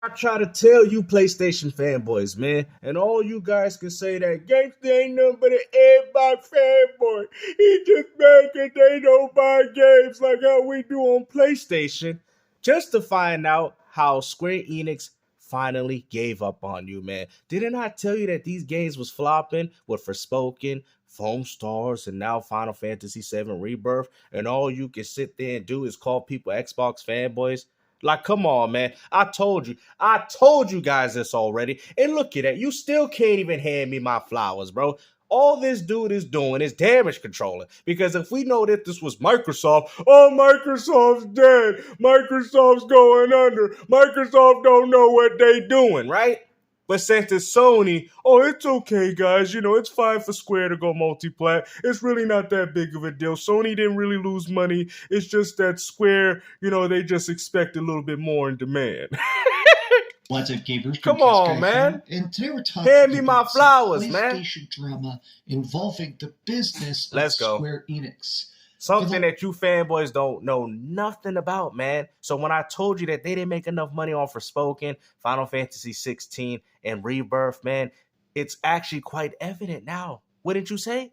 I try to tell you PlayStation fanboys, man, and all you guys can say that Gangsta ain't nothing but an Xbox fanboy. He just mad that they don't buy games like how we do on PlayStation. Just to find out how Square Enix finally gave up on you, man. Didn't I tell you that these games was flopping with Forspoken, Foam Stars, and now Final Fantasy VII Rebirth, and all you can sit there and do is call people Xbox fanboys? Like, come on, man. I told you. I told you guys this already. And look at that. You still can't even hand me my flowers, bro. All this dude is doing is damage controlling. Because if we know that this was Microsoft, oh, Microsoft's dead. Microsoft's going under. Microsoft don't know what they doing, right? But since it's Sony, oh, it's okay, guys. You know, it's fine for Square to go multi-plat. It's really not that big of a deal. Sony didn't really lose money. It's just that Square, they just expect a little bit more in demand. What's up, gamers? Come on, man. And today we're talking Hand me my about flowers, some man. PlayStation drama involving the business of Let's go. Square Enix. Something that you fanboys don't know nothing about, man. So when I told you that they didn't make enough money on Forspoken, Final Fantasy 16, and Rebirth, man, it's actually quite evident now. Wouldn't you say?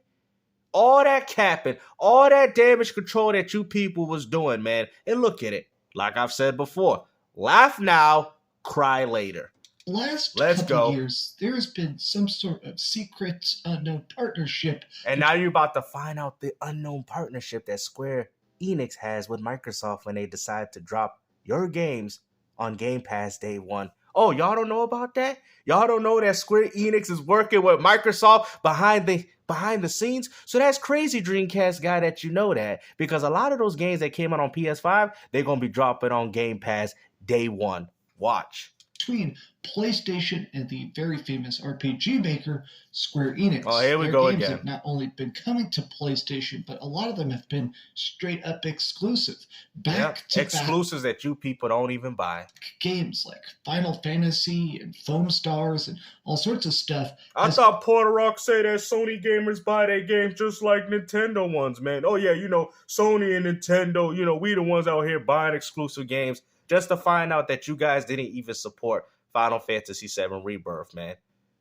All that capping, all that damage control that you people was doing, man. And look at it. Like I've said before, laugh now, cry later. Let's go. Couple years, there has been some sort of secret, unknown partnership. And now you're about to find out the unknown partnership that Square Enix has with Microsoft when they decide to drop your games on Game Pass day one. Oh, y'all don't know about that? Y'all don't know that Square Enix is working with Microsoft behind the scenes? So that's crazy, Dreamcast guy, that you know that. Because a lot of those games that came out on PS5, they're going to be dropping on Game Pass day one. Watch. Between PlayStation and the very famous RPG maker Square Enix. Oh, here we Their go games again. have not only been coming to PlayStation, but a lot of them have been straight up exclusive. Exclusives that you people don't even buy. Games like Final Fantasy and Foam Stars and all sorts of stuff. I thought Porter Rock said that Sony gamers buy their games just like Nintendo ones, man. Oh yeah, Sony and Nintendo, we the ones out here buying exclusive games. Just to find out that you guys didn't even support Final Fantasy VII Rebirth, man.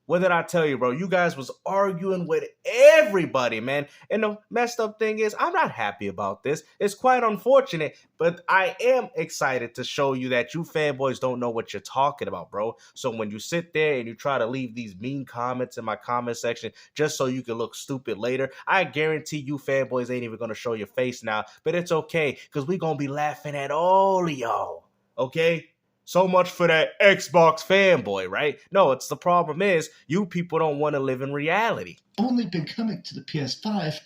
What did I tell you, bro? You guys was arguing with everybody, man. And the messed up thing is, I'm not happy about this. It's quite unfortunate, but I am excited to show you that you fanboys don't know what you're talking about, bro. So when you sit there and you try to leave these mean comments in my comment section just so you can look stupid later, I guarantee you fanboys ain't even going to show your face now. But it's okay, because we're going to be laughing at all of y'all. Okay? So much for that Xbox fanboy, right? No, it's the problem is you people don't want to live in reality. Only been coming to the PS5,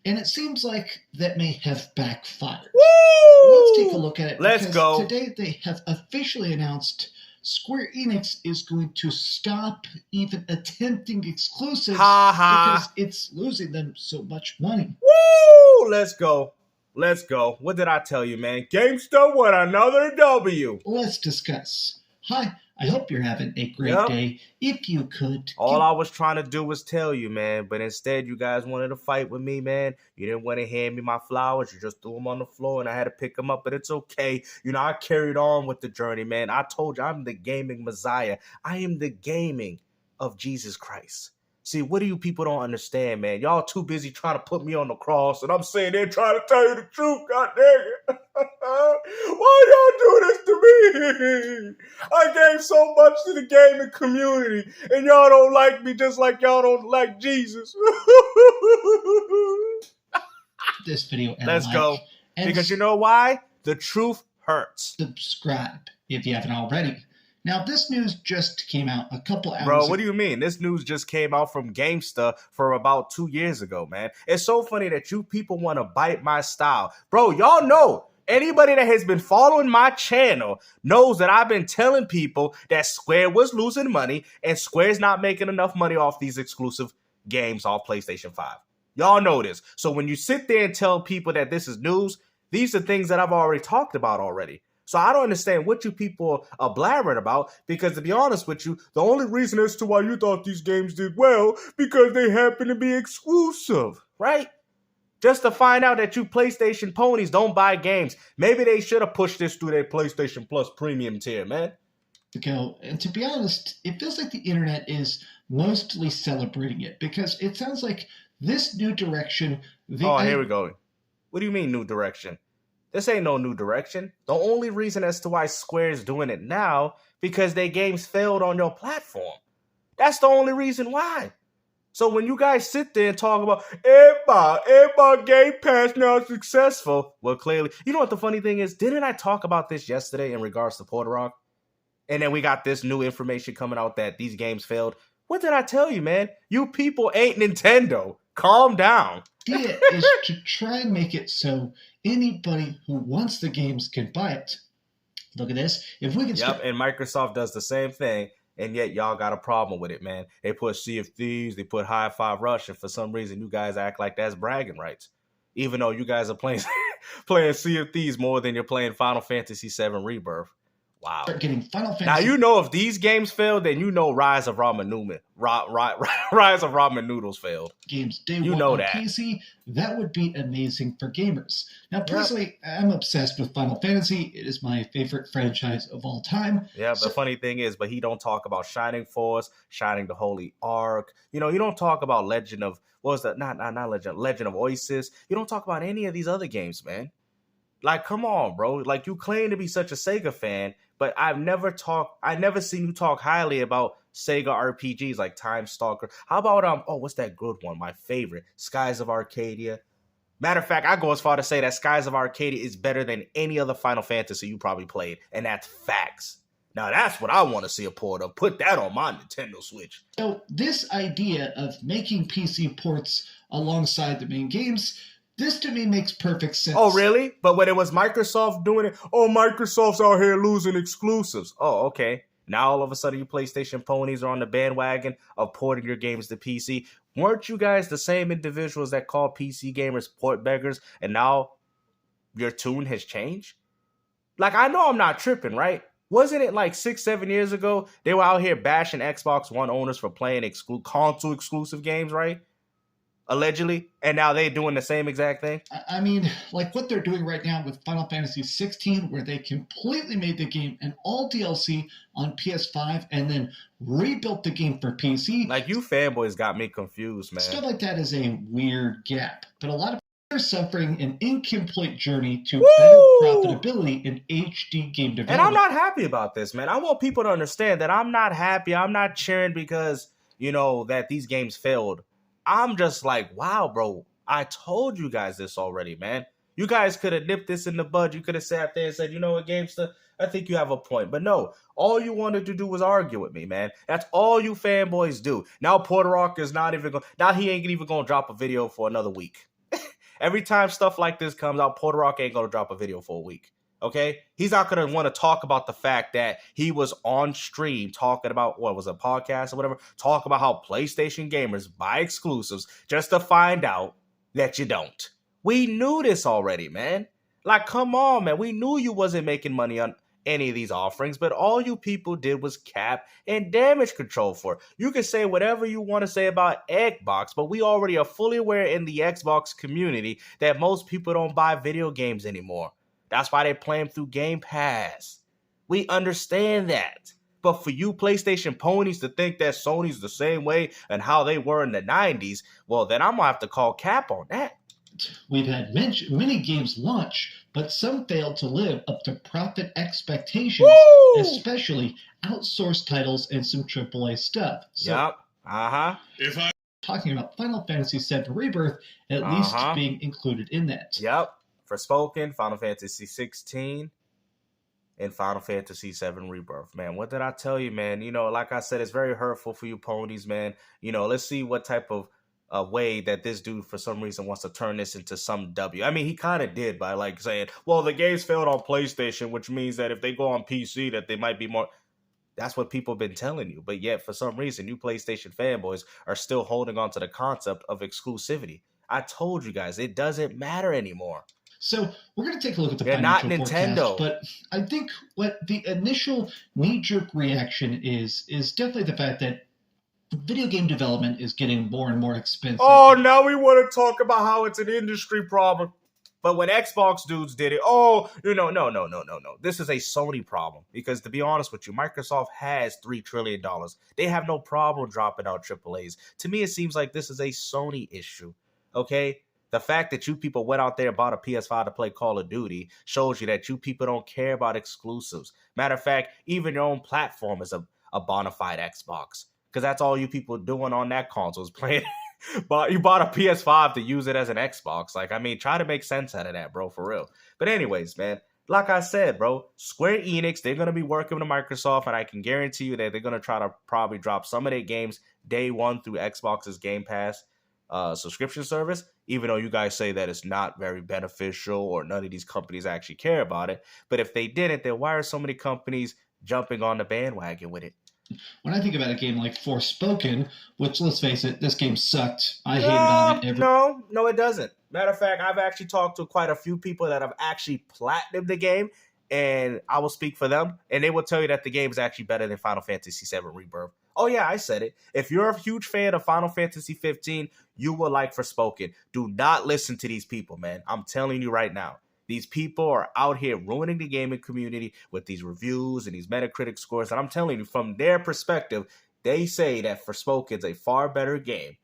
and it seems like that may have backfired. Woo! Let's take a look at it. Let's go. Today they have officially announced Square Enix is going to stop even attempting exclusives because it's losing them so much money. Woo! Let's go. Let's go. What did I tell you, man? GameStop with another W. Let's discuss. Hi, I hope you're having a great day. If you could. All I was trying to do was tell you, man. But instead, you guys wanted to fight with me, man. You didn't want to hand me my flowers. You just threw them on the floor and I had to pick them up. But it's okay. I carried on with the journey, man. I told you I'm the gaming Messiah. I am the gaming of Jesus Christ. See, what do you people don't understand, man? Y'all too busy trying to put me on the cross, and I'm saying they're trying to tell you the truth, god dang it. Why y'all do this to me? I gave so much to the gaming community, and y'all don't like me just like y'all don't like Jesus. This video and Let's go. Because you know why? The truth hurts. Subscribe if you haven't already. Now, this news just came out a couple hours ago. Bro, what do you mean? This news just came out from GameStop for about 2 years ago, man. It's so funny that you people want to bite my style. Bro, y'all know, anybody that has been following my channel knows that I've been telling people that Square was losing money and Square's not making enough money off these exclusive games off PlayStation 5. Y'all know this. So when you sit there and tell people that this is news, these are things that I've already talked about already. So I don't understand what you people are blabbering about, because to be honest with you, the only reason as to why you thought these games did well, because they happen to be exclusive, right? Just to find out that you PlayStation ponies don't buy games. Maybe they should have pushed this through their PlayStation Plus premium tier, man. ago, and to be honest, it feels like the internet is mostly celebrating it because it sounds like this new direction. Here we go. What do you mean new direction? This ain't no new direction. The only reason as to why Square is doing it now because their games failed on your platform. That's the only reason why. So when you guys sit there and talk about everybody Game Pass now successful, well, clearly, you know what the funny thing is? Didn't I talk about this yesterday in regards to Porter Rock? And then we got this new information coming out that these games failed. What did I tell you, man? You people ain't Nintendo. Calm down. The idea is to try and make it so anybody who wants the games can buy it. Look at this. If we can and Microsoft does the same thing, and yet y'all got a problem with it, man. They put Sea of Thieves, they put High Five Rush, and for some reason you guys act like that's bragging rights. Even though you guys are playing Sea of Thieves more than you're playing Final Fantasy VII Rebirth. Wow. Start getting Final Fantasy. Now you know if these games failed, then you know Rise of Ramen Noodles failed. Games day one on PC, that would be amazing for gamers. Now, personally, I'm obsessed with Final Fantasy. It is my favorite franchise of all time. Yeah, the funny thing is, but he don't talk about Shining Force, Shining the Holy Ark. You know, you don't talk about Legend of Legend of Oasis. You don't talk about any of these other games, man. Like, come on, bro. Like, you claim to be such a Sega fan, but I've never seen you talk highly about Sega RPGs like Time Stalker. How about what's that good one? My favorite, Skies of Arcadia. Matter of fact, I go as far to say that Skies of Arcadia is better than any other Final Fantasy you probably played, and that's facts. Now that's what I want to see a port of. Put that on my Nintendo Switch. So this idea of making PC ports alongside the main games, this to me makes perfect sense. Oh, really? But when it was Microsoft doing it, Microsoft's out here losing exclusives. Oh, okay. Now all of a sudden you PlayStation ponies are on the bandwagon of porting your games to PC. Weren't you guys the same individuals that call PC gamers port beggars, and now your tune has changed? Like, I know I'm not tripping, right? Wasn't it like 6-7 years ago they were out here bashing Xbox One owners for playing console exclusive games, right? Allegedly, and now they're doing the same exact thing. I mean, like what they're doing right now with Final Fantasy 16, where they completely made the game an all DLC on PS5 and then rebuilt the game for PC. Like, you fanboys got me confused, man. Stuff like that is a weird gap, but a lot of people are suffering an incomplete journey to better profitability in HD game development. And I'm not happy about this, man. I want people to understand that I'm not happy. I'm not cheering because, you know, that these games failed. I'm just like, wow, bro, I told you guys this already, man. You guys could have nipped this in the bud. You could have sat there and said, you know what, GameStop, I think you have a point. But no, all you wanted to do was argue with me, man. That's all you fanboys do. Now Porter Rock is not even going, now he ain't even going to drop a video for another week. Every time stuff like this comes out, Porter Rock ain't going to drop a video for a week. Okay, he's not going to want to talk about the fact that he was on stream talking about, what was a podcast or whatever, talk about how PlayStation gamers buy exclusives just to find out that you don't. We knew this already, man. Like, come on, man. We knew you wasn't making money on any of these offerings, but all you people did was cap and damage control for it. You can say whatever you want to say about Xbox, but we already are fully aware in the Xbox community that most people don't buy video games anymore. That's why they play them through Game Pass. We understand that. But for you PlayStation ponies to think that Sony's the same way and how they were in the 90s, well, then I'm going to have to call cap on that. We've had many games launch, but some failed to live up to profit expectations, especially outsourced titles and some AAA stuff. So, talking about Final Fantasy VII Rebirth, at least being included in that. Yep. Forspoken, Final Fantasy 16, and Final Fantasy 7 Rebirth. Man, what did I tell you, man? You know, like I said, it's very hurtful for you ponies, man. You know, let's see what type of way that this dude, for some reason, wants to turn this into some W. I mean, he kind of did by, like, saying, well, the games failed on PlayStation, which means that if they go on PC, that they might be more... That's what people have been telling you. But yet, for some reason, you PlayStation fanboys are still holding on to the concept of exclusivity. I told you guys, it doesn't matter anymore. So we're going to take a look at the financial forecast, Nintendo. But I think what the initial knee-jerk reaction is definitely the fact that video game development is getting more and more expensive. Oh, now we want to talk about how it's an industry problem. But when Xbox dudes did it, oh, no. This is a Sony problem. Because to be honest with you, Microsoft has $3 trillion. They have no problem dropping out AAAs. To me, it seems like this is a Sony issue. Okay? The fact that you people went out there and bought a PS5 to play Call of Duty shows you that you people don't care about exclusives. Matter of fact, even your own platform is a bona fide Xbox. Because that's all you people doing on that console is playing. But you bought a PS5 to use it as an Xbox. Like, I mean, try to make sense out of that, bro, for real. But anyways, man, like I said, bro, Square Enix, they're going to be working with Microsoft, and I can guarantee you that they're going to try to probably drop some of their games day one through Xbox's Game Pass subscription service, even though you guys say that it's not very beneficial or none of these companies actually care about it. But if they didn't, then why are so many companies jumping on the bandwagon with it? When I think about a game like Forspoken, which, let's face it, this game sucked. I hated on it. No, it doesn't. Matter of fact, I've actually talked to quite a few people that have actually platinumed the game, and I will speak for them, and they will tell you that the game is actually better than Final Fantasy VII Rebirth. Oh, yeah, I said it. If you're a huge fan of Final Fantasy 15, you will like Forspoken. Do not listen to these people, man. I'm telling you right now. These people are out here ruining the gaming community with these reviews and these Metacritic scores. And I'm telling you, from their perspective, they say that Forspoken's a far better game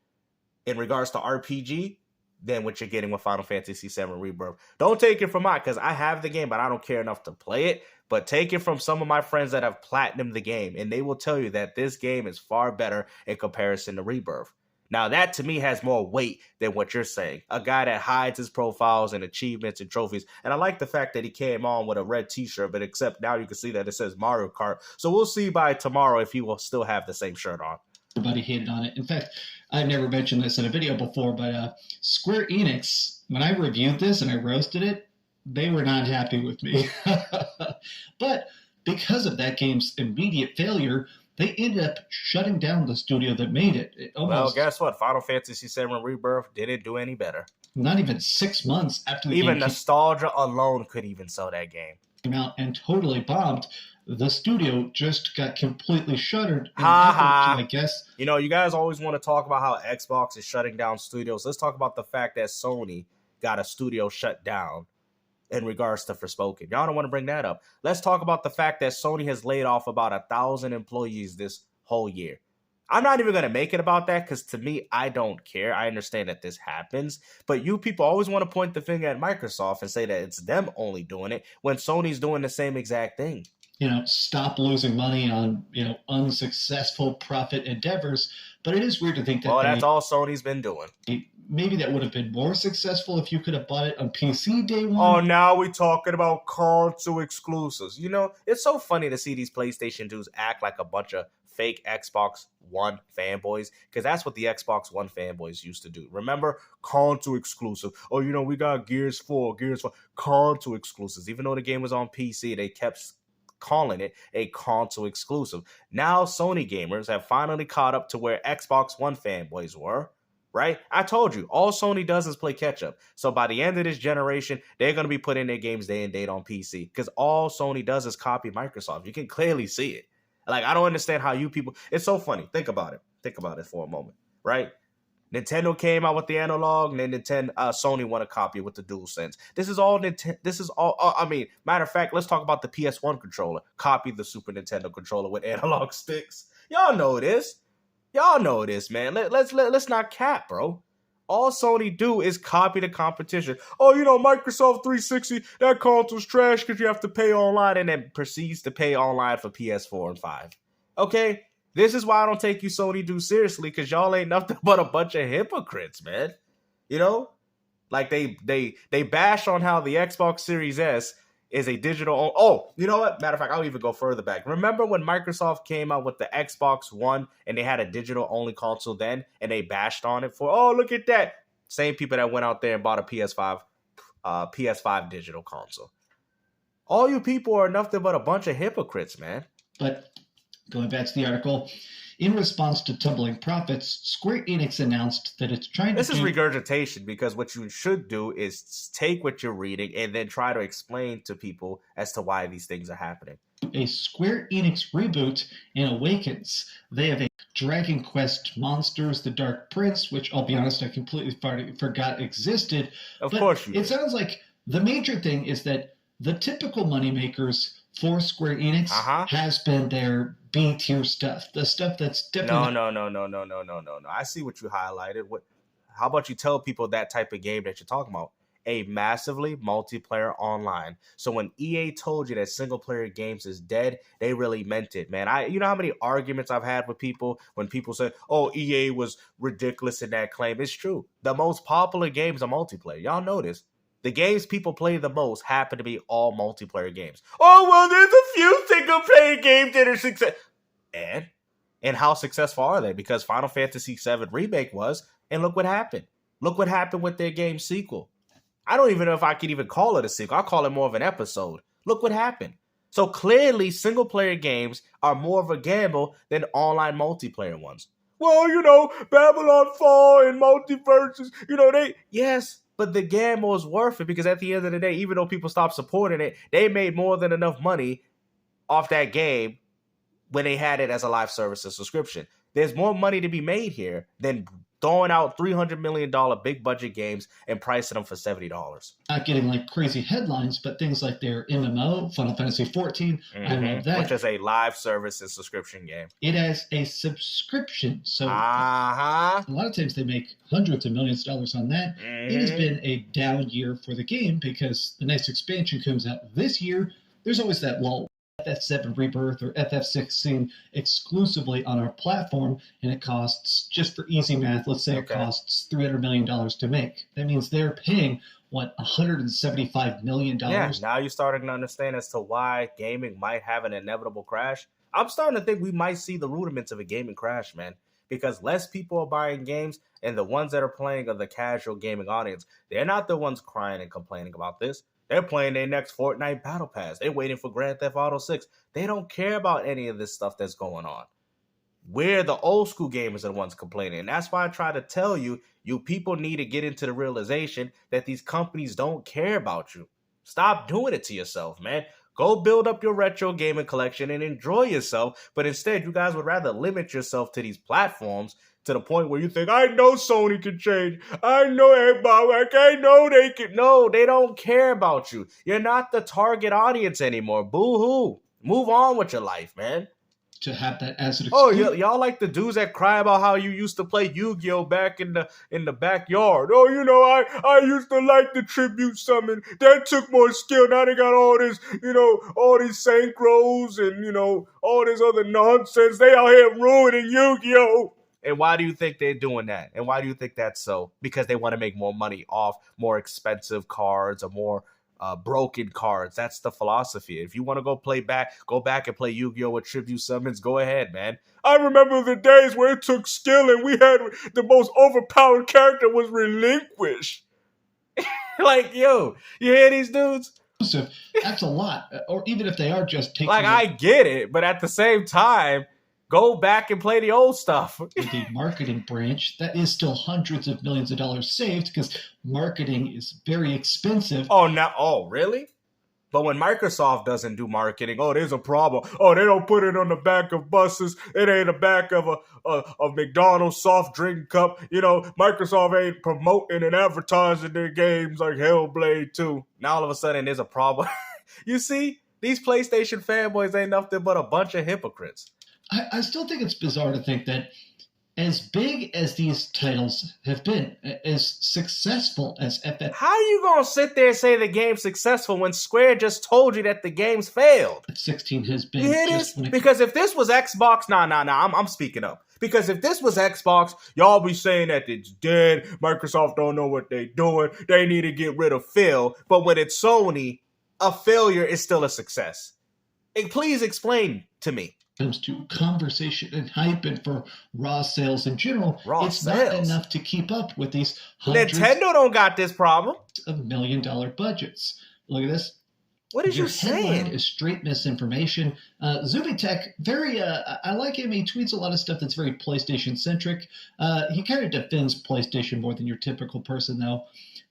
in regards to RPG than what you're getting with Final Fantasy VII Rebirth. Don't take it from mine, because I have the game, but I don't care enough to play it. But take it from some of my friends that have platinumed the game, and they will tell you that this game is far better in comparison to Rebirth. Now, that to me has more weight than what you're saying. A guy that hides his profiles and achievements and trophies. And I like the fact that he came on with a red t-shirt, but except now you can see that it says Mario Kart. So we'll see by tomorrow if he will still have the same shirt on. Everybody hated on it. In fact, I've never mentioned this in a video before, but Square Enix, when I reviewed this and I roasted it, they were not happy with me. But because of that game's immediate failure, they ended up shutting down the studio that made it. Well, guess what? Final Fantasy VII Rebirth didn't do any better. Not even 6 months after the game nostalgia alone could even sell that game. Came out and totally bombed. The studio just got completely shuttered. I guess. You know, you guys always want to talk about how Xbox is shutting down studios. Let's talk about the fact that Sony got a studio shut down in regards to Forspoken. Y'all don't want to bring that up. Let's talk about the fact that Sony has laid off about 1,000 employees this whole year. I'm not even going to make it about that, because to me, I don't care. I understand that this happens, but you people always want to point the finger at Microsoft and say that it's them only doing it when Sony's doing the same exact thing. You know, stop losing money on, unsuccessful profit endeavors. But it is weird to think that. Well, that's all Sony's been doing. Maybe that would have been more successful if you could have bought it on PC day one. Oh, now we're talking about console exclusives. You know, it's so funny to see these PlayStation dudes act like a bunch of fake Xbox One fanboys, because that's what the Xbox One fanboys used to do. Remember? Console exclusive. Oh, we got Gears 4, console exclusives. Even though the game was on PC, they kept calling it a console exclusive. Now Sony gamers have finally caught up to where Xbox One fanboys were, right? I told you, all Sony does is play catch up. So by the end of this generation, they're going to be putting their games day and date on PC, because all Sony does is copy Microsoft. You can clearly see it. Like, I don't understand how you people, it's so funny. Think about it for a moment, right? Nintendo came out with the analog, and then Sony want to copy it with the DualSense. This is all matter of fact, let's talk about the PS1 controller. Copy the Super Nintendo controller with analog sticks. Y'all know this. Man. Let's not cap, bro. All Sony do is copy the competition. Oh, Microsoft 360, that console's trash because you have to pay online, and then proceeds to pay online for PS4 and 5. Okay? This is why I don't take you Sony dudes seriously, because y'all ain't nothing but a bunch of hypocrites, man. Like they bash on how the Xbox Series S is a digital. Oh, you know what? Matter of fact, I'll even go further back. Remember when Microsoft came out with the Xbox One and they had a digital only console then, and they bashed on it for, oh, look at that. Same people that went out there and bought a PS5 digital console. All you people are nothing but a bunch of hypocrites, man. But going back to the article, in response to tumbling profits, Square Enix announced that it's trying to This is regurgitation, because what you should do is take what you're reading and then try to explain to people as to why these things are happening. A Square Enix reboot and Awakens. They have a Dragon Quest Monsters, The Dark Prince, which I'll be honest, I completely forgot existed. Of course you It did. sounds like the major thing is that the typical moneymakers for Square Enix has been their B-tier stuff. The stuff that's definitely... No. I see what you highlighted. How about you tell people that type of game that you're talking about? A massively multiplayer online. So when EA told you that single player games is dead, they really meant it, man. You know how many arguments I've had with people when people say, "Oh, EA was ridiculous in that claim." It's true. The most popular games are multiplayer. Y'all know this. The games people play the most happen to be all multiplayer games. Oh, well, there's a few single player games that are successful. And how successful are they? Because Final Fantasy VII Remake was, and look what happened. Look what happened with their game sequel. I don't even know if I could even call it a sequel. I call it more of an episode. Look what happened. So clearly, single-player games are more of a gamble than online multiplayer ones. Well, Babylon Fall and Multiverses, yes, but the gamble is worth it because at the end of the day, even though people stopped supporting it, they made more than enough money off that game when they had it as a live service and subscription. There's more money to be made here than throwing out $300 million big budget games and pricing them for $70. Not getting like crazy headlines, but things like their MMO, Final Fantasy XIV, I love that. Which is a live service and subscription game. It has a subscription, so a lot of times they make hundreds of millions of dollars on that. It has been a down year for the game because the next expansion comes out this year. There's always that lull. FF7 Rebirth or FF16 exclusively on our platform, and it costs, just for easy math, let's say it costs $300 million to make. That means they're paying, $175 million? Yeah, now you're starting to understand as to why gaming might have an inevitable crash. I'm starting to think we might see the rudiments of a gaming crash, man, because less people are buying games, and the ones that are playing are the casual gaming audience. They're not the ones crying and complaining about this. They're playing their next Fortnite Battle Pass. They're waiting for Grand Theft Auto 6. They don't care about any of this stuff that's going on. We're the old school gamers are the ones complaining. And that's why I try to tell you, you people need to get into the realization that these companies don't care about you. Stop doing it to yourself, man. Go build up your retro gaming collection and enjoy yourself. But instead, you guys would rather limit yourself to these platforms to the point where you think, I know Sony can change. I know Xbox. I know they can. No, they don't care about you. You're not the target audience anymore. Boo-hoo. Move on with your life, man. To have that as an excuse. Oh, y'all like the dudes that cry about how you used to play Yu-Gi-Oh back in the backyard. Oh, I used to like the tribute summon. That took more skill. Now they got all this, all these synchros and, all this other nonsense. They out here ruining Yu-Gi-Oh! And why do you think they're doing that? And why do you think that's so? Because they want to make more money off more expensive cards or more broken cards. That's the philosophy. If you want to go back and play Yu-Gi-Oh! With tribute summons, go ahead, man. I remember the days where it took skill and we had the most overpowered character was Relinquish. Like, yo, you hear these dudes? That's a lot. Or even if they are just taking... I get it, but at the same time, go back and play the old stuff. With the marketing branch, that is still hundreds of millions of dollars saved because marketing is very expensive. Oh, really? But when Microsoft doesn't do marketing, there's a problem. Oh, they don't put it on the back of buses. It ain't the back of a McDonald's soft drink cup. Microsoft ain't promoting and advertising their games like Hellblade 2. Now all of a sudden there's a problem. You see, these PlayStation fanboys ain't nothing but a bunch of hypocrites. I still think it's bizarre to think that as big as these titles have been, as successful as FF... How are you going to sit there and say the game's successful when Square just told you that the game's failed? 16 has been... Because if this was Xbox... I'm speaking up. Because if this was Xbox, y'all be saying that it's dead, Microsoft don't know what they're doing, they need to get rid of Phil. But when it's Sony, a failure is still a success. Please explain to me. Comes to conversation and hype and for raw sales in general, it's not enough to keep up with these Nintendo don't got this problem of $1 million budgets. Look at this. What is Your you headline saying? is straight misinformation. Zubitech, I like him. He tweets a lot of stuff that's very PlayStation centric. He kind of defends PlayStation more than your typical person, though.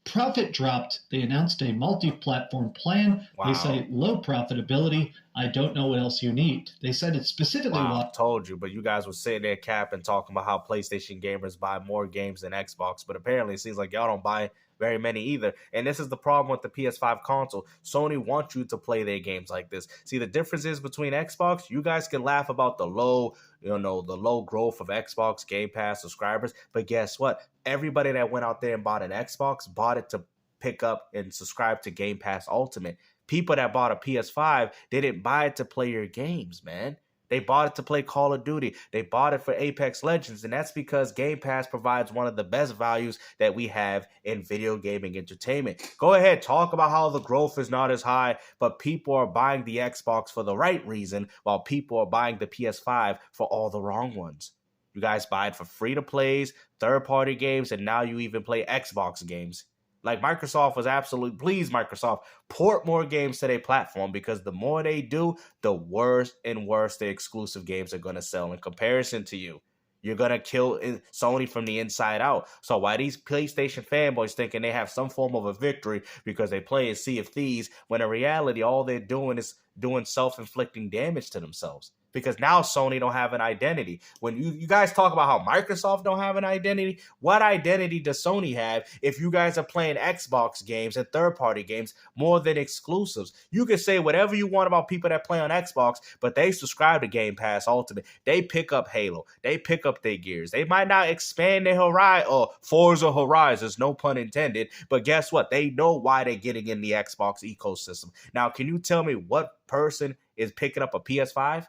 Profit dropped. They announced a multi-platform plan. Wow. They say low profitability. I don't know what else you need. They said it specifically. Wow, told you, but you guys were sitting there capping, talking about how PlayStation gamers buy more games than Xbox, but apparently it seems like y'all don't buy very many either. And this is the problem with the PS5 console. Sony wants you to play their games like this. See, the difference is between Xbox, you guys can laugh about the low growth of Xbox Game Pass subscribers, but guess what? Everybody that went out there and bought an Xbox bought it to pick up and subscribe to Game Pass Ultimate. People that bought a PS5, they didn't buy it to play your games, man. They bought it to play Call of Duty. They bought it for Apex Legends, and that's because Game Pass provides one of the best values that we have in video gaming entertainment. Go ahead, talk about how the growth is not as high, but people are buying the Xbox for the right reason, while people are buying the PS5 for all the wrong ones. You guys buy it for free-to-plays, third-party games, and now you even play Xbox games. Like, Microsoft was absolutely, please, Microsoft, port more games to their platform, because the more they do, the worse and worse the exclusive games are going to sell in comparison to you. You're going to kill Sony from the inside out. So why these PlayStation fanboys thinking they have some form of a victory because they play in Sea of Thieves, when in reality, all they're doing is doing self-inflicting damage to themselves. Because now Sony don't have an identity. When you guys talk about how Microsoft don't have an identity, what identity does Sony have if you guys are playing Xbox games and third-party games more than exclusives? You can say whatever you want about people that play on Xbox, but they subscribe to Game Pass Ultimate. They pick up Halo. They pick up their Gears. They might not expand their horizon, or Forza Horizons, no pun intended, but guess what? They know why they're getting in the Xbox ecosystem. Now, can you tell me what person is picking up a PS5?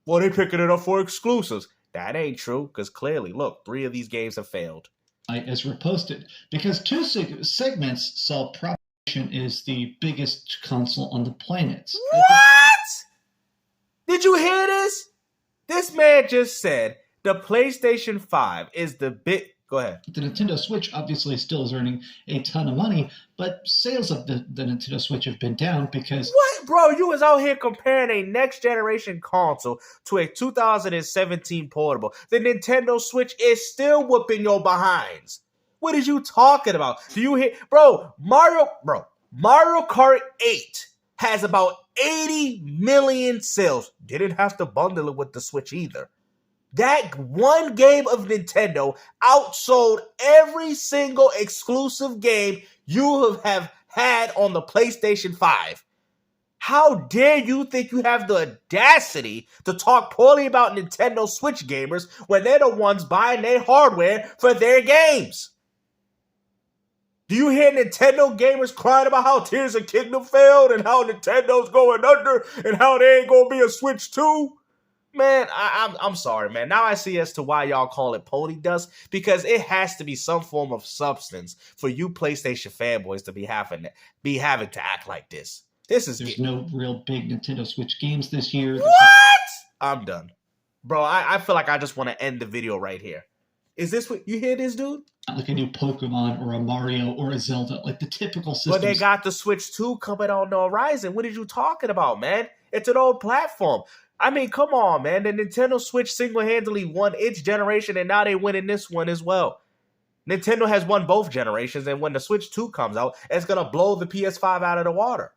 Well, they picking it up for exclusives. That ain't true, because clearly, look, 3 of these games have failed. As reposted, because two segments saw PlayStation is the biggest console on the planet. What? Did you hear this? This man just said the PlayStation 5 is the big... Go ahead. The Nintendo Switch obviously still is earning a ton of money, but sales of the Nintendo Switch have been down because... What? Bro, you was out here comparing a next-generation console to a 2017 portable. The Nintendo Switch is still whooping your behinds. What is you talking about? Do you hear... Mario Kart 8 has about 80 million sales. Didn't have to bundle it with the Switch either. That one game of Nintendo outsold every single exclusive game you have had on the PlayStation 5. How dare you think you have the audacity to talk poorly about Nintendo Switch gamers when they're the ones buying their hardware for their games? Do you hear Nintendo gamers crying about how Tears of Kingdom failed and how Nintendo's going under and how there ain't gonna be a Switch 2? Man, I'm sorry, man. Now I see as to why y'all call it pony dust, because it has to be some form of substance for you PlayStation fanboys to be having to act like this. There's no real big Nintendo Switch games this year. What? I'm done. Bro, I feel like I just want to end the video right here. Is this what you hear this, dude? Not like a new Pokemon or a Mario or a Zelda, like the typical systems. But they got the Switch 2 coming on the horizon. What are you talking about, man? It's an old platform. I mean, come on, man. The Nintendo Switch single-handedly won its generation, and now they winning this one as well. Nintendo has won both generations, and when the Switch 2 comes out, it's going to blow the PS5 out of the water.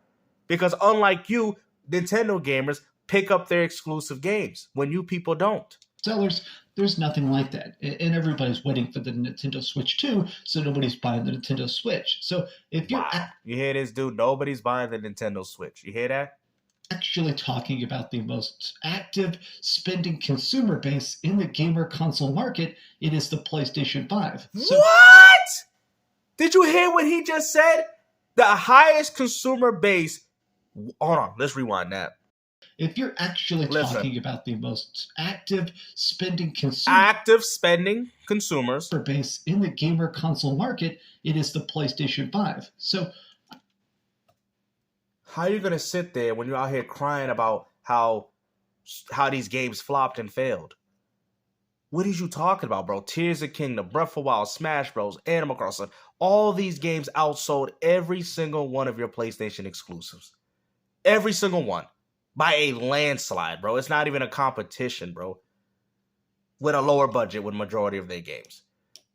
Because unlike you, Nintendo gamers pick up their exclusive games when you people don't. Sellers, there's nothing like that. And everybody's waiting for the Nintendo Switch 2, so nobody's buying the Nintendo Switch. So if you're... Wow. You hear this, dude? Nobody's buying the Nintendo Switch. You hear that? Actually talking about the most active spending consumer base in the gamer console market, it is the PlayStation 5. So, what? Did you hear what he just said? The highest consumer base. Hold on, let's rewind that. If you're actually talking about the most active spending consumers base in the gamer console market, it is the PlayStation 5. So how are you going to sit there when you're out here crying about how these games flopped and failed? What are you talking about, bro? Tears of Kingdom, Breath of the Wild, Smash Bros, Animal Crossing. All these games outsold every single one of your PlayStation exclusives. Every single one. By a landslide, bro. It's not even a competition, bro. With a lower budget with majority of their games.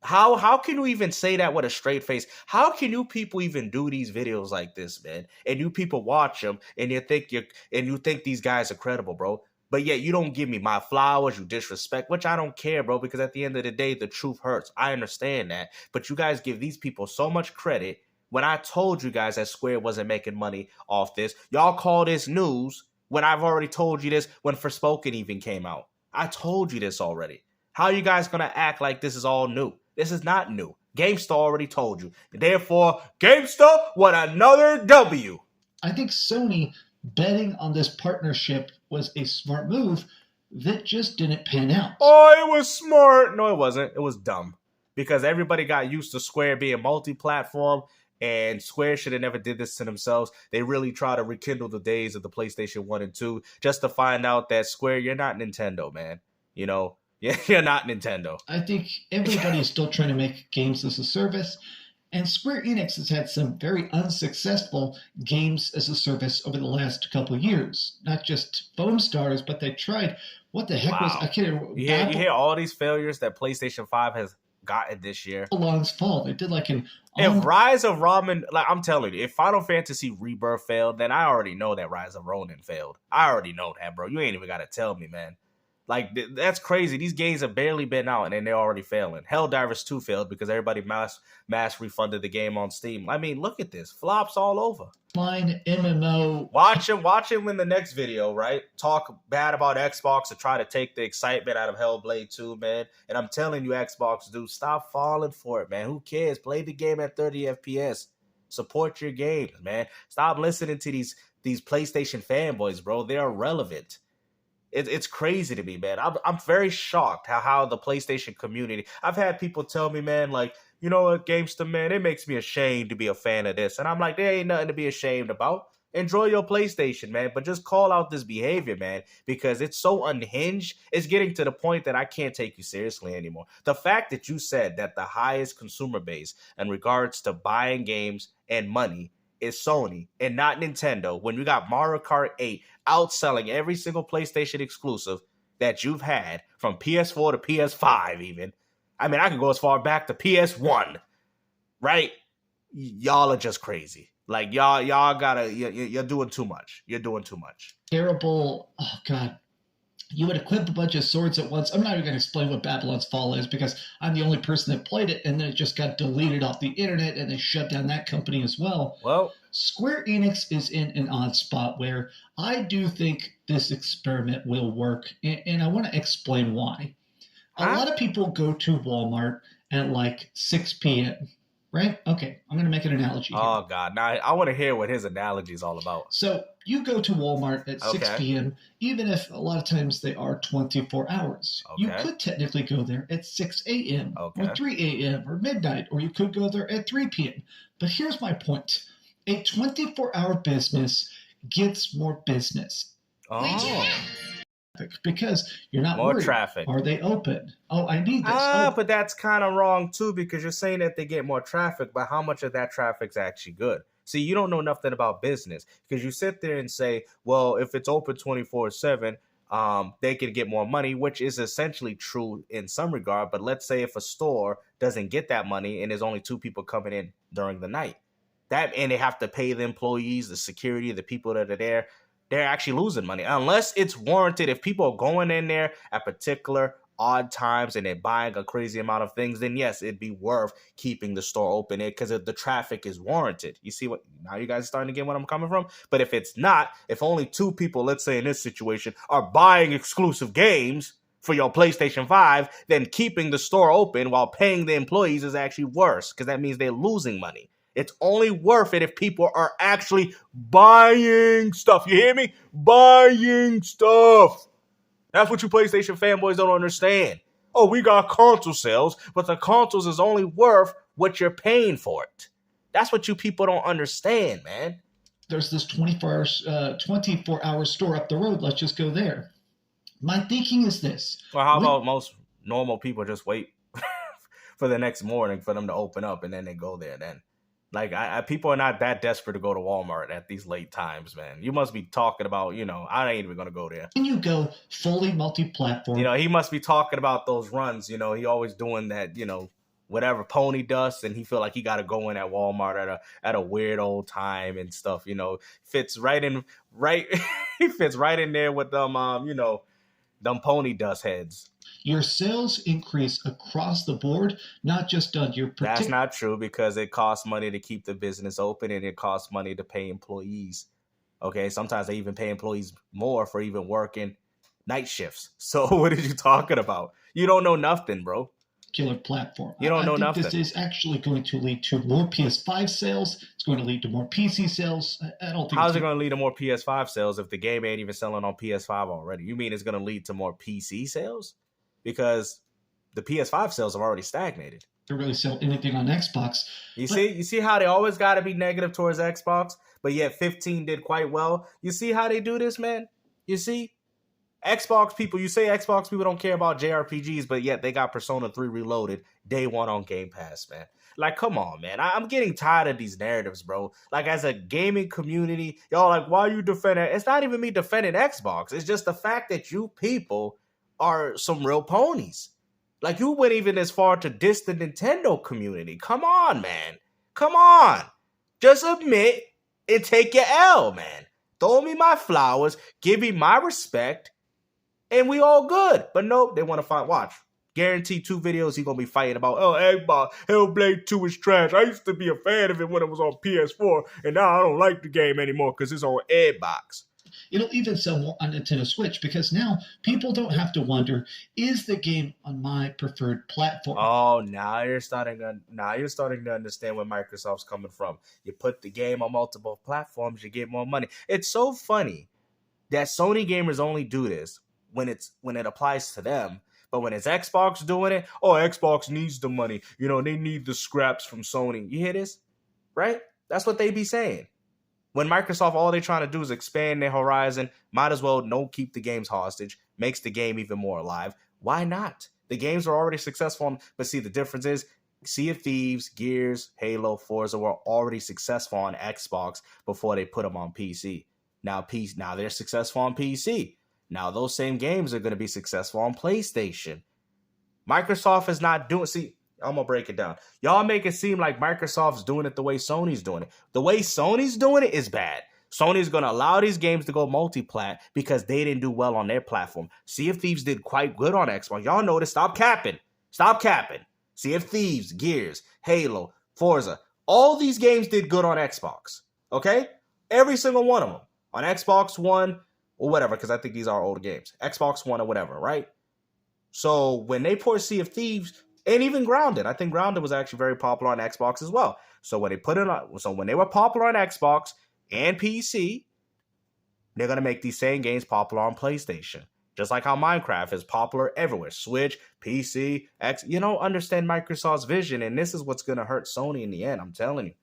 How can you even say that with a straight face? How can you people even do these videos like this, man? And you people watch them and you think these guys are credible, bro. But yet you don't give me my flowers, you disrespect, which I don't care, bro, because at the end of the day, the truth hurts. I understand that. But you guys give these people so much credit when I told you guys that Square wasn't making money off this. Y'all call this news when I've already told you this when Forspoken even came out. I told you this already. How are you guys going to act like this is all new? This is not new. GameStar already told you. Therefore, GameStar won another W. I think Sony betting on this partnership was a smart move that just didn't pan out. Oh, it was smart. No, it wasn't. It was dumb. Because everybody got used to Square being multi-platform, and Square should have never did this to themselves. They really try to rekindle the days of the PlayStation 1 and 2 just to find out that Square, you're not Nintendo, man. You know, you're not Nintendo. I think everybody is still trying to make games as a service, and Square Enix has had some very unsuccessful games as a service over the last couple of years. Not just Foam Stars, but they tried. What the heck was I can't remember. You hear all these failures that PlayStation 5 has gotten this year. Babylon's Fall. They did like an. If Rise of Ramen, like I'm telling you, if Final Fantasy Rebirth failed, then I already know that Rise of Ronin failed. I already know that, bro. You ain't even got to tell me, man. Like, that's crazy. These games have barely been out, and they're already failing. Helldivers 2 failed because everybody mass refunded the game on Steam. I mean, look at this. Flops all over. Fine MMO. Watch him in the next video, right? Talk bad about Xbox and try to take the excitement out of Hellblade 2, man. And I'm telling you, Xbox, dude, stop falling for it, man. Who cares? Play the game at 30 FPS. Support your games, man. Stop listening to these PlayStation fanboys, bro. They're irrelevant. It's crazy to me, man. I'm very shocked how the PlayStation community. I've had people tell me, man, like, you know what, Gamester, man, it makes me ashamed to be a fan of this. And I'm like, there ain't nothing to be ashamed about. Enjoy your PlayStation, man, but just call out this behavior, man, because it's so unhinged. It's getting to the point that I can't take you seriously anymore. The fact that you said that the highest consumer base in regards to buying games and money is Sony and not Nintendo, when you got Mario Kart 8 outselling every single PlayStation exclusive that you've had from PS4 to PS5 even. I mean, I can go as far back to PS1, right? Y'all are just crazy. Like, y'all gotta, you're doing too much. You're doing too much. Terrible. Oh, God. You would equip a bunch of swords at once. I'm not even going to explain what Babylon's Fall is because I'm the only person that played it, and then it just got deleted off the internet, and they shut down that company as well. Well, Square Enix is in an odd spot where I do think this experiment will work, and I want to explain why. A lot of people go to Walmart at like 6 p.m., right? Okay, I'm going to make an analogy here. Oh, God. Now, I want to hear what his analogy is all about. So you go to Walmart at 6 p.m., even if a lot of times they are 24 hours. Okay. You could technically go there at 6 a.m. or 3 a.m. or midnight, or you could go there at 3 p.m. But here's my point. A 24-hour business gets more business. Oh. Because you're not more worried. Traffic. Are they open? Oh, I need this. But that's kind of wrong, too, because you're saying that they get more traffic, but how much of that traffic's actually good? See, you don't know nothing about business because you sit there and say, well, if it's open 24/7, they can get more money, which is essentially true in some regard. But let's say if a store doesn't get that money and there's only 2 people coming in during the night, and they have to pay the employees, the security, the people that are there, they're actually losing money unless it's warranted. If people are going in there at particular odd times and they're buying a crazy amount of things, then yes, it'd be worth keeping the store open because the traffic is warranted. You see what now you guys are starting to get what I'm coming from? But if it's not, if only 2 people, let's say in this situation, are buying exclusive games for your PlayStation 5, then keeping the store open while paying the employees is actually worse because that means they're losing money. It's only worth it if people are actually buying stuff. You hear me? Buying stuff. That's what you PlayStation fanboys don't understand. Oh, we got console sales, but the consoles is only worth what you're paying for it. That's what you people don't understand, man. There's this 24-hour store up the road. Let's just go there. My thinking is this. Well, how about most normal people just wait for the next morning for them to open up and then they go there then? Like, people are not that desperate to go to Walmart at these late times, man. You must be talking about, I ain't even going to go there. When you go fully multi-platform. He must be talking about those runs. He always doing that, whatever pony dust, and he feel like he got to go in at Walmart at a weird old time and stuff. Fits right in, he fits right in there with them, them pony dust heads. Your sales increase across the board, not just on your particular... That's not true, because it costs money to keep the business open, and it costs money to pay employees. Okay, sometimes they even pay employees more for even working night shifts. So what are you talking about? You don't know nothing, bro. Killer platform. You don't know nothing. This is actually going to lead to more PS5 sales. It's going to lead to more PC sales. I don't think. How's it going to lead to more PS5 sales if the game ain't even selling on PS5 already? You mean it's going to lead to more PC sales? Because the PS5 sales have already stagnated. They really sell anything on Xbox. You see how they always got to be negative towards Xbox, but yet 15 did quite well. You see how they do this, man? You see? Xbox people, you say Xbox people don't care about JRPGs, but yet they got Persona 3 Reloaded day one on Game Pass, man. Like, come on, man. I'm getting tired of these narratives, bro. Like, as a gaming community, y'all like, why you defending? It's not even me defending Xbox. It's just the fact that you people are some real ponies. Like, you went even as far to diss the Nintendo community. Come on, man. Come on. Just admit and take your L, man. Throw me my flowers. Give me my respect. And we all good. But nope, they want to fight. Watch. Guarantee 2 videos he going to be fighting about, Xbox, Hellblade 2 is trash. I used to be a fan of it when it was on PS4. And now I don't like the game anymore because it's on Xbox. It'll even sell more on Nintendo Switch because now people don't have to wonder, is the game on my preferred platform? Oh, now you're starting to understand where Microsoft's coming from. You put the game on multiple platforms, you get more money. It's so funny that Sony gamers only do this when it applies to them. But when it's Xbox doing it, Xbox needs the money. They need the scraps from Sony. You hear this? Right? That's what they be saying. When Microsoft, all they're trying to do is expand their horizon, might as well don't keep the games hostage, makes the game even more alive. Why not? The games are already successful, but see, the difference is Sea of Thieves, Gears, Halo, Forza were already successful on Xbox before they put them on PC. Now they're successful on PC. Now those same games are going to be successful on PlayStation. Microsoft is not doing... See, I'm going to break it down. Y'all make it seem like Microsoft's doing it the way Sony's doing it. The way Sony's doing it is bad. Sony's going to allow these games to go multi-plat because they didn't do well on their platform. Sea of Thieves did quite good on Xbox. Y'all know this. Stop capping. Stop capping. Sea of Thieves, Gears, Halo, Forza. All these games did good on Xbox. Okay? Every single one of them. On Xbox One or whatever, because I think these are older games. Xbox One or whatever, right? So when they port Sea of Thieves... And even Grounded. I think Grounded was actually very popular on Xbox as well. So when they were popular on Xbox and PC, they're going to make these same games popular on PlayStation. Just like how Minecraft is popular everywhere. Switch, PC, X. You don't understand Microsoft's vision, and this is what's going to hurt Sony in the end, I'm telling you.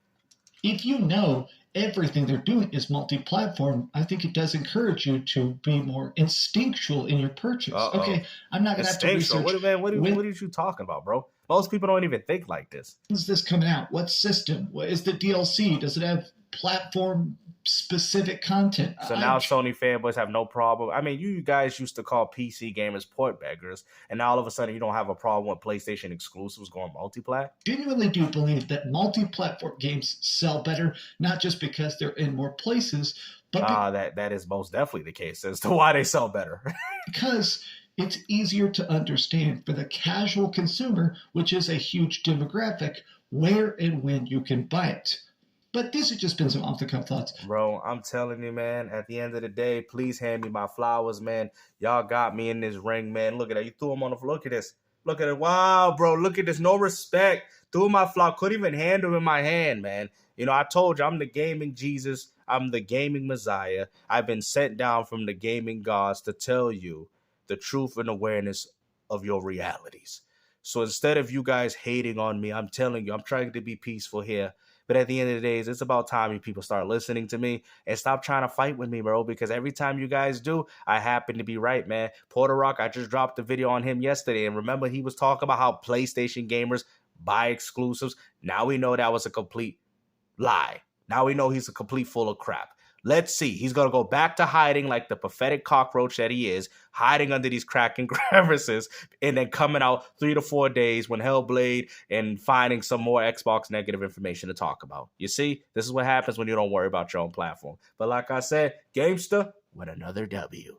If you know everything they're doing is multi-platform, I think it does encourage you to be more instinctual in your purchase. Uh-oh. Okay, I'm not going to have to research. What are you talking about, bro? Most people don't even think like this. When's this coming out? What system? What is the DLC? Does it have platform-specific content? So now Sony fanboys have no problem. I mean, you guys used to call PC gamers port beggars, and now all of a sudden you don't have a problem with PlayStation exclusives going multi-plat? Genuinely do believe that multi-platform games sell better, not just because they're in more places, but that is most definitely the case as to why they sell better. Because it's easier to understand for the casual consumer, which is a huge demographic, where and when you can buy it. But these have just been some off-the-cuff thoughts. Bro, I'm telling you, man, at the end of the day, please hand me my flowers, man. Y'all got me in this ring, man. Look at that. You threw them on the floor. Look at this. Look at it. Wow, bro. Look at this. No respect. Threw my flower. Couldn't even handle them in my hand, man. I told you, I'm the gaming Jesus. I'm the gaming Messiah. I've been sent down from the gaming gods to tell you the truth and awareness of your realities. So instead of you guys hating on me, I'm telling you, I'm trying to be peaceful here. But at the end of the day, it's about time you people start listening to me and stop trying to fight with me, bro, because every time you guys do, I happen to be right, man. Porter Rock, I just dropped a video on him yesterday, and remember he was talking about how PlayStation gamers buy exclusives. Now we know that was a complete Lie. Now we know he's a complete full of crap. Let's see. He's going to go back to hiding like the pathetic cockroach that he is, hiding under these cracking crevices, and then coming out 3 to 4 days when Hellblade and finding some more Xbox negative information to talk about. You see, this is what happens when you don't worry about your own platform. But like I said, Gamester with another W.